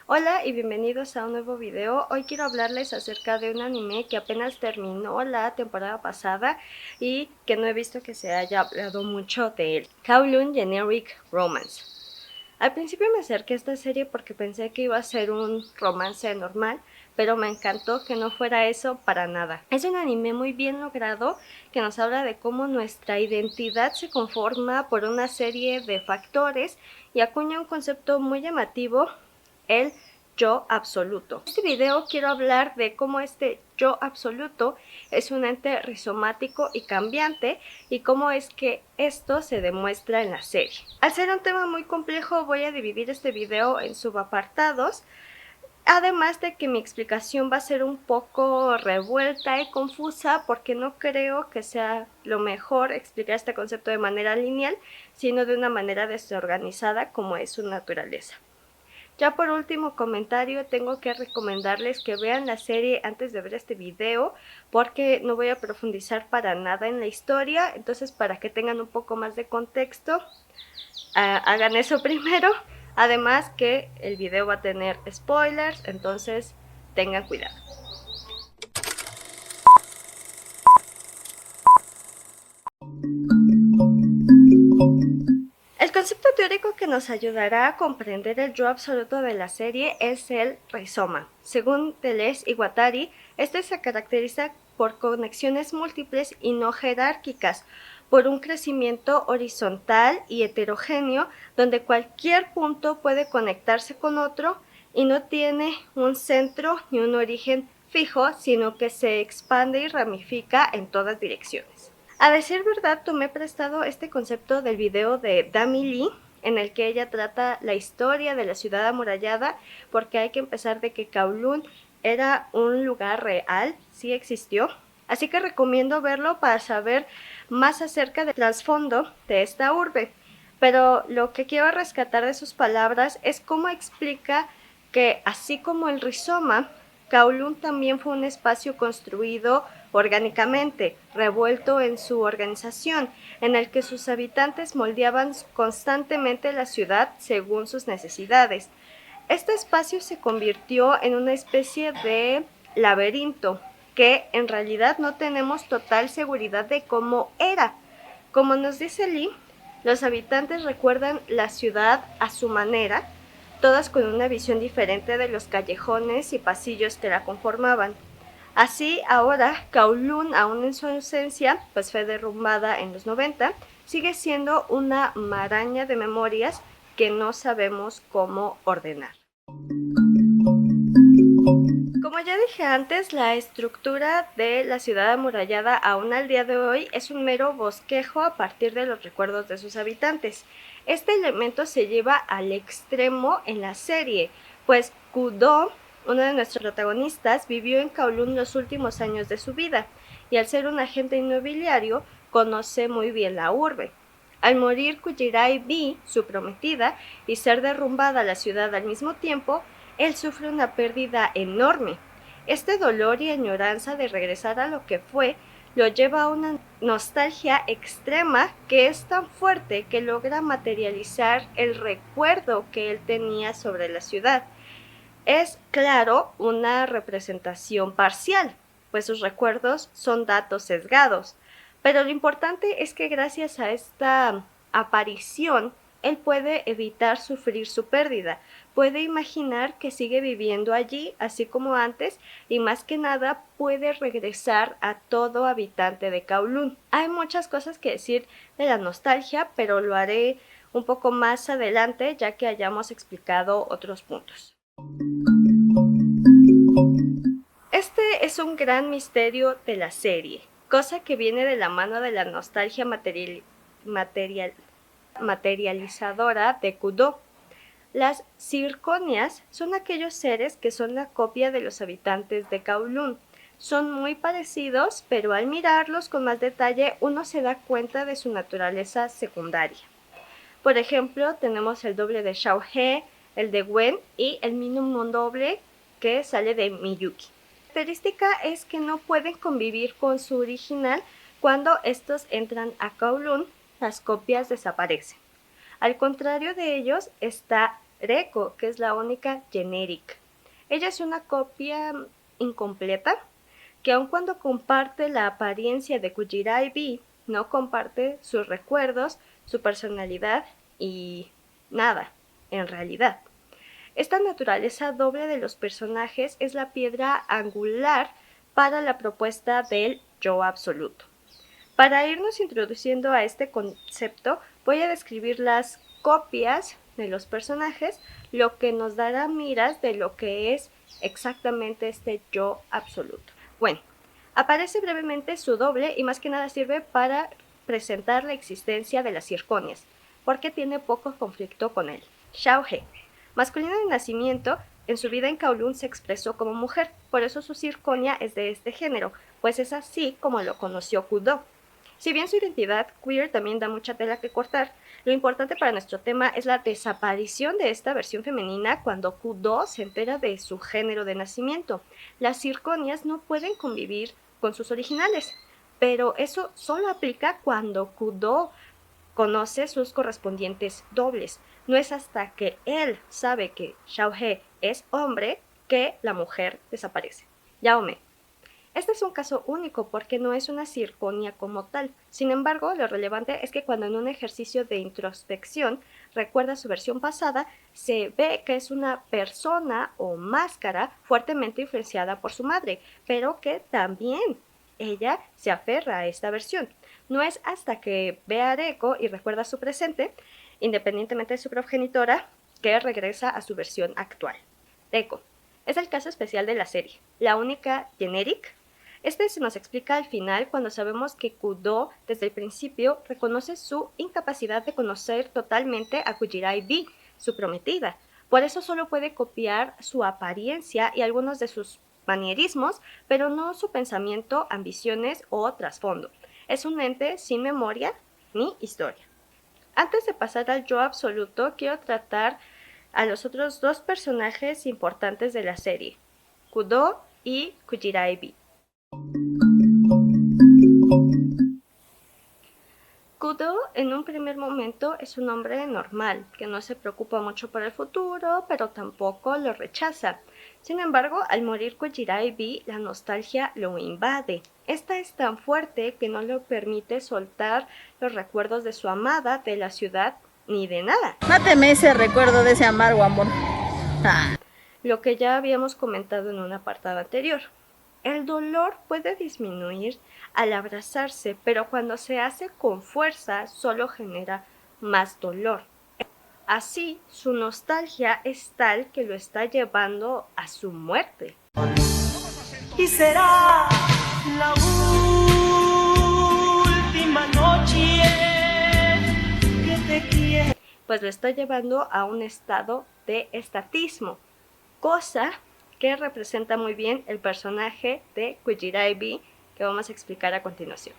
Hola y bienvenidos a un nuevo video. Hoy quiero hablarles acerca de un anime que apenas terminó la temporada pasada y que no he visto que se haya hablado mucho de él. Kowloon Generic Romance. Al principio me acerqué a esta serie porque pensé que iba a ser un romance normal, pero me encantó que no fuera eso para nada. Es un anime muy bien logrado que nos habla de cómo nuestra identidad se conforma por una serie de factores y acuña un concepto muy llamativo, el yo absoluto. En este video quiero hablar de cómo este yo absoluto es un ente rizomático y cambiante y cómo es que esto se demuestra en la serie. Al ser un tema muy complejo voy a dividir este video en subapartados, además de que mi explicación va a ser un poco revuelta y confusa porque no creo que sea lo mejor explicar este concepto de manera lineal, sino de una manera desorganizada como es su naturaleza. Ya por último comentario, tengo que recomendarles que vean la serie antes de ver este video porque no voy a profundizar para nada en la historia, entonces para que tengan un poco más de contexto, hagan eso primero. Además que el video va a tener spoilers, entonces tengan cuidado. El concepto teórico que nos ayudará a comprender el yo absoluto de la serie es el rizoma. Según Deleuze y Guattari, este se caracteriza por conexiones múltiples y no jerárquicas, por un crecimiento horizontal y heterogéneo donde cualquier punto puede conectarse con otro y no tiene un centro ni un origen fijo, sino que se expande y ramifica en todas direcciones. A decir verdad, tomé prestado este concepto del video de Dami Lee, en el que ella trata la historia de la ciudad amurallada, porque hay que empezar de que Kowloon era un lugar real, sí existió. Así que recomiendo verlo para saber más acerca del trasfondo de esta urbe. Pero lo que quiero rescatar de sus palabras es cómo explica que, así como el rizoma, Kowloon también fue un espacio construido orgánicamente, revuelto en su organización, en el que sus habitantes moldeaban constantemente la ciudad según sus necesidades. Este espacio se convirtió en una especie de laberinto que en realidad no tenemos total seguridad de cómo era. Como nos dice Lee, los habitantes recuerdan la ciudad a su manera, todas con una visión diferente de los callejones y pasillos que la conformaban. Así, ahora, Kowloon, aún en su ausencia, pues fue derrumbada en los 90, sigue siendo una maraña de memorias que no sabemos cómo ordenar. Como ya dije antes, la estructura de la ciudad amurallada aún al día de hoy es un mero bosquejo a partir de los recuerdos de sus habitantes. Este elemento se lleva al extremo en la serie, pues Kudo, uno de nuestros protagonistas, vivió en Kowloon los últimos años de su vida, y al ser un agente inmobiliario, conoce muy bien la urbe. Al morir Kujirai B, su prometida, y ser derrumbada la ciudad al mismo tiempo, él sufre una pérdida enorme. Este dolor y añoranza de regresar a lo que fue lo lleva a una nostalgia extrema que es tan fuerte que logra materializar el recuerdo que él tenía sobre la ciudad. Es, claro, una representación parcial, pues sus recuerdos son datos sesgados, pero lo importante es que gracias a esta aparición él puede evitar sufrir su pérdida, puede imaginar que sigue viviendo allí así como antes y más que nada puede regresar a todo habitante de Kowloon. Hay muchas cosas que decir de la nostalgia, pero lo haré un poco más adelante ya que hayamos explicado otros puntos. Este es un gran misterio de la serie, cosa que viene de la mano de la nostalgia materializadora de Kudo. Las zirconias son aquellos seres que son la copia de los habitantes de Kowloon. Son muy parecidos, pero al mirarlos con más detalle uno se da cuenta de su naturaleza secundaria. Por ejemplo, tenemos el doble de Xiao He, el de Wen y el mínimo doble que sale de Miyuki. La característica es que no pueden convivir con su original. Cuando estos entran a Kowloon, las copias desaparecen. Al contrario de ellos está Reko, que es la única generic. Ella es una copia incompleta, que aun cuando comparte la apariencia de Kujirai-B, no comparte sus recuerdos, su personalidad y nada, en realidad. Esta naturaleza doble de los personajes es la piedra angular para la propuesta del yo absoluto. Para irnos introduciendo a este concepto, voy a describir las copias de los personajes, lo que nos dará miras de lo que es exactamente este yo absoluto. Bueno, aparece brevemente su doble y más que nada sirve para presentar la existencia de las circonias, porque tiene poco conflicto con él. Xiaohe, masculino de nacimiento, en su vida en Kowloon se expresó como mujer, por eso su circonia es de este género, pues es así como lo conoció Kudo. Si bien su identidad queer también da mucha tela que cortar, lo importante para nuestro tema es la desaparición de esta versión femenina cuando Kudo se entera de su género de nacimiento. Las circonias no pueden convivir con sus originales, pero eso solo aplica cuando Kudo conoce sus correspondientes dobles. No es hasta que él sabe que Xiaohe es hombre que la mujer desaparece. Yaome. Este es un caso único porque no es una circonia como tal. Sin embargo, lo relevante es que cuando en un ejercicio de introspección recuerda su versión pasada, se ve que es una persona o máscara fuertemente influenciada por su madre, pero que también ella se aferra a esta versión. No es hasta que ve a Reko y recuerda su presente, independientemente de su progenitora, que regresa a su versión actual. Reko es el caso especial de la serie, la única generic. Este se nos explica al final cuando sabemos que Kudo desde el principio reconoce su incapacidad de conocer totalmente a Kujirai-B, su prometida. Por eso solo puede copiar su apariencia y algunos de sus manierismos, pero no su pensamiento, ambiciones o trasfondo. Es un ente sin memoria ni historia. Antes de pasar al yo absoluto, quiero tratar a los otros dos personajes importantes de la serie, Kudo y Kujirai-B. Kudo en un primer momento es un hombre normal, que no se preocupa mucho por el futuro, pero tampoco lo rechaza. Sin embargo, al morir Kujirai-B, la nostalgia lo invade. Esta es tan fuerte que no le permite soltar los recuerdos de su amada, de la ciudad, ni de nada. Máteme ese recuerdo de ese amargo amor. Lo que ya habíamos comentado en un apartado anterior. El dolor puede disminuir al abrazarse, pero cuando se hace con fuerza solo genera más dolor. Así, su nostalgia es tal que lo está llevando a su muerte. Y será la última noche que te quiero. Pues lo está llevando a un estado de estatismo, cosa que representa muy bien el personaje de Kujirai-B que vamos a explicar a continuación.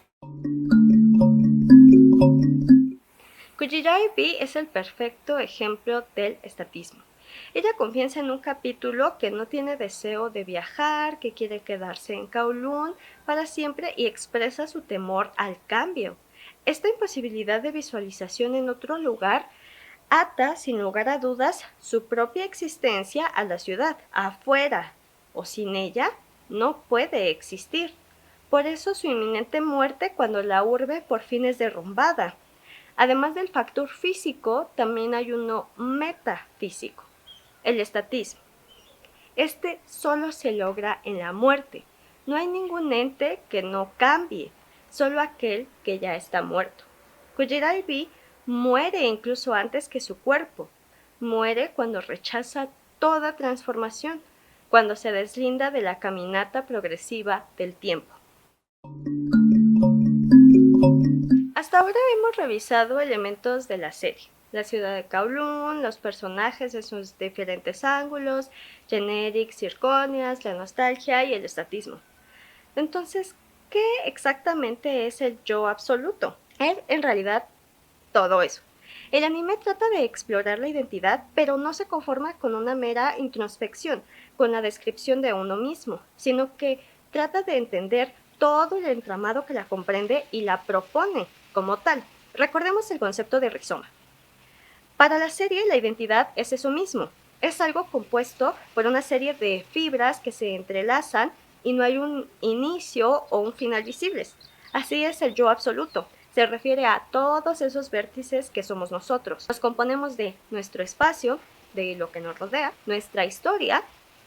Kujirai-B es el perfecto ejemplo del estatismo. Ella confiesa en un capítulo que no tiene deseo de viajar, que quiere quedarse en Kowloon para siempre y expresa su temor al cambio. Esta imposibilidad de visualización en otro lugar ata, sin lugar a dudas, su propia existencia a la ciudad. Afuera o sin ella no puede existir. Por eso su inminente muerte cuando la urbe por fin es derrumbada. Además del factor físico, también hay uno metafísico, el estatismo. Este solo se logra en la muerte. No hay ningún ente que no cambie, solo aquel que ya está muerto. Kujirai-B muere incluso antes que su cuerpo. Muere cuando rechaza toda transformación, cuando se deslinda de la caminata progresiva del tiempo. Hasta ahora hemos revisado elementos de la serie. La ciudad de Kowloon, los personajes en sus diferentes ángulos, generic, circonias, la nostalgia y el estatismo. Entonces, ¿qué exactamente es el yo absoluto? Es en realidad todo eso. El anime trata de explorar la identidad, pero no se conforma con una mera introspección, con la descripción de uno mismo, sino que trata de entender todo el entramado que la comprende y la propone como tal. Recordemos el concepto de rizoma. Para la serie, la identidad es eso mismo. Es algo compuesto por una serie de fibras que se entrelazan y no hay un inicio o un final visibles. Así es el yo absoluto. Se refiere a todos esos vértices que somos nosotros. Nos componemos de nuestro espacio, de lo que nos rodea, nuestra historia,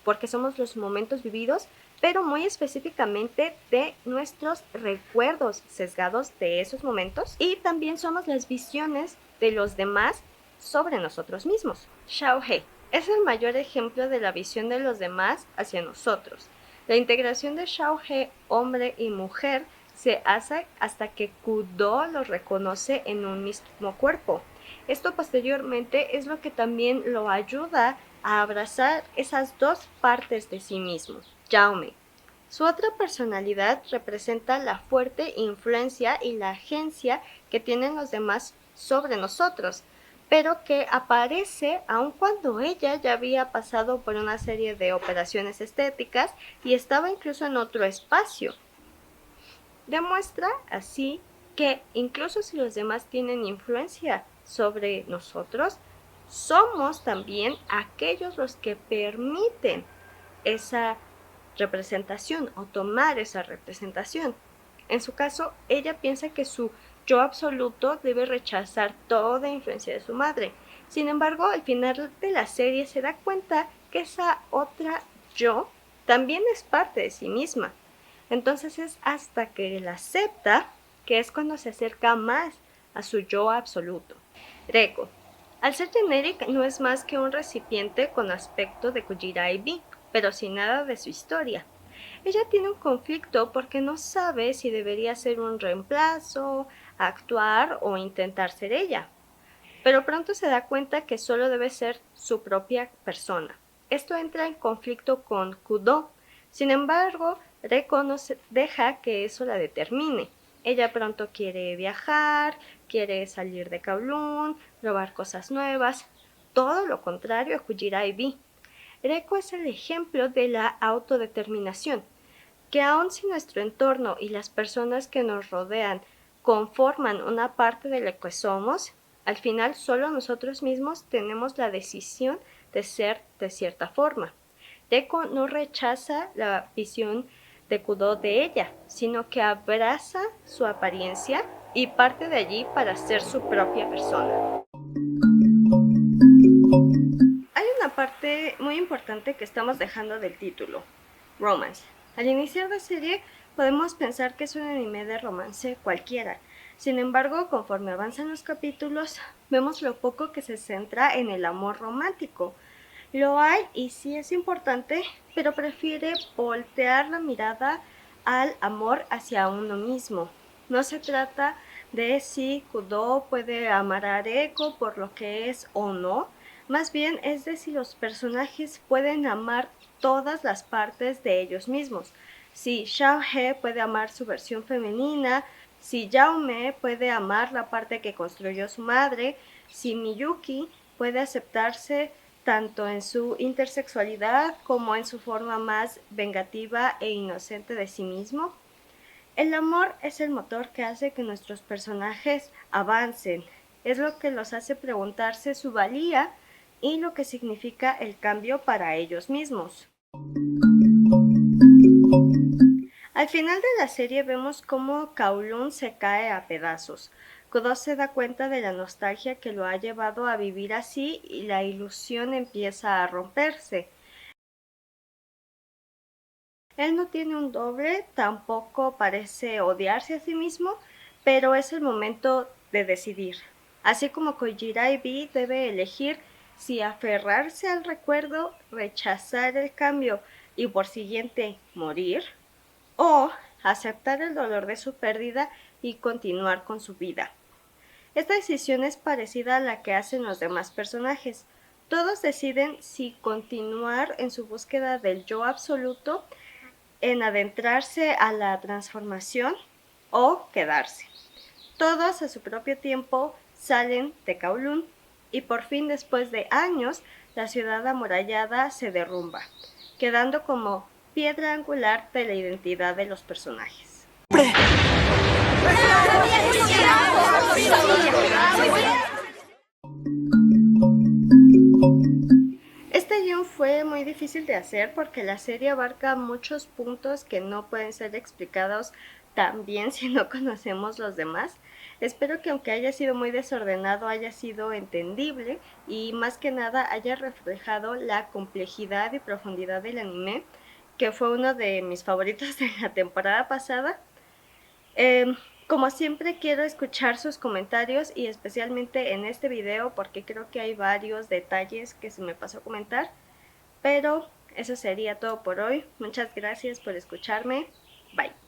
porque somos los momentos vividos, pero muy específicamente de nuestros recuerdos sesgados de esos momentos, y también somos las visiones de los demás sobre nosotros mismos. Xiao He es el mayor ejemplo de la visión de los demás hacia nosotros. La integración de Xiao He, hombre y mujer, se hace hasta que Kudo los reconoce en un mismo cuerpo. Esto posteriormente es lo que también lo ayuda a abrazar esas dos partes de sí mismo. Jaume. Su otra personalidad representa la fuerte influencia y la agencia que tienen los demás sobre nosotros, pero que aparece aun cuando ella ya había pasado por una serie de operaciones estéticas y estaba incluso en otro espacio. Demuestra así que incluso si los demás tienen influencia sobre nosotros, somos también aquellos los que permiten esa representación o tomar esa representación. En su caso, ella piensa que su yo absoluto debe rechazar toda influencia de su madre. Sin embargo, al final de la serie se da cuenta que esa otra yo también es parte de sí misma. Entonces es hasta que la acepta que es cuando se acerca más a su yo absoluto. Reiko. Al ser genérica, no es más que un recipiente con aspecto de Kujiraibi, pero sin nada de su historia. Ella tiene un conflicto porque no sabe si debería ser un reemplazo, actuar o intentar ser ella. Pero pronto se da cuenta que solo debe ser su propia persona. Esto entra en conflicto con Kudo. Sin embargo, Reiko no deja que eso la determine. Ella pronto quiere viajar, quiere salir de Kowloon, probar cosas nuevas, todo lo contrario a Kujiraibi. Reiko es el ejemplo de la autodeterminación, que aun si nuestro entorno y las personas que nos rodean conforman una parte de lo que somos, al final solo nosotros mismos tenemos la decisión de ser de cierta forma. Reiko no rechaza la visión de Kudo de ella, sino que abraza su apariencia y parte de allí para ser su propia persona. Hay una parte muy importante que estamos dejando del título, romance. Al iniciar la serie podemos pensar que es un anime de romance cualquiera. Sin embargo, conforme avanzan los capítulos, vemos lo poco que se centra en el amor romántico. Lo hay y sí es importante, pero prefiere voltear la mirada al amor hacia uno mismo. No se trata de si Kudo puede amar a Reiko por lo que es o no, más bien es de si los personajes pueden amar todas las partes de ellos mismos. Si Xiao He puede amar su versión femenina, si Jaume puede amar la parte que construyó su madre, si Miyuki puede aceptarse tanto en su intersexualidad como en su forma más vengativa e inocente de sí mismo. El amor es el motor que hace que nuestros personajes avancen, es lo que los hace preguntarse su valía y lo que significa el cambio para ellos mismos. Al final de la serie vemos cómo Kowloon se cae a pedazos. Kudo se da cuenta de la nostalgia que lo ha llevado a vivir así y la ilusión empieza a romperse. Él no tiene un doble, tampoco parece odiarse a sí mismo, pero es el momento de decidir. Así como Kujiraibi debe elegir si aferrarse al recuerdo, rechazar el cambio y por siguiente morir, o aceptar el dolor de su pérdida y continuar con su vida. Esta decisión es parecida a la que hacen los demás personajes. Todos deciden si continuar en su búsqueda del yo absoluto, en adentrarse a la transformación o quedarse. Todos a su propio tiempo salen de Kowloon y por fin, después de años, la ciudad amurallada se derrumba, quedando como piedra angular de la identidad de los personajes. fue muy difícil de hacer porque la serie abarca muchos puntos que no pueden ser explicados tan bien si no conocemos los demás. Espero que aunque haya sido muy desordenado haya sido entendible y más que nada haya reflejado la complejidad y profundidad del anime, que fue uno de mis favoritos de la temporada pasada. Como siempre quiero escuchar sus comentarios y especialmente en este video porque creo que hay varios detalles que se me pasó a comentar. Pero eso sería todo por hoy. Muchas gracias por escucharme. Bye.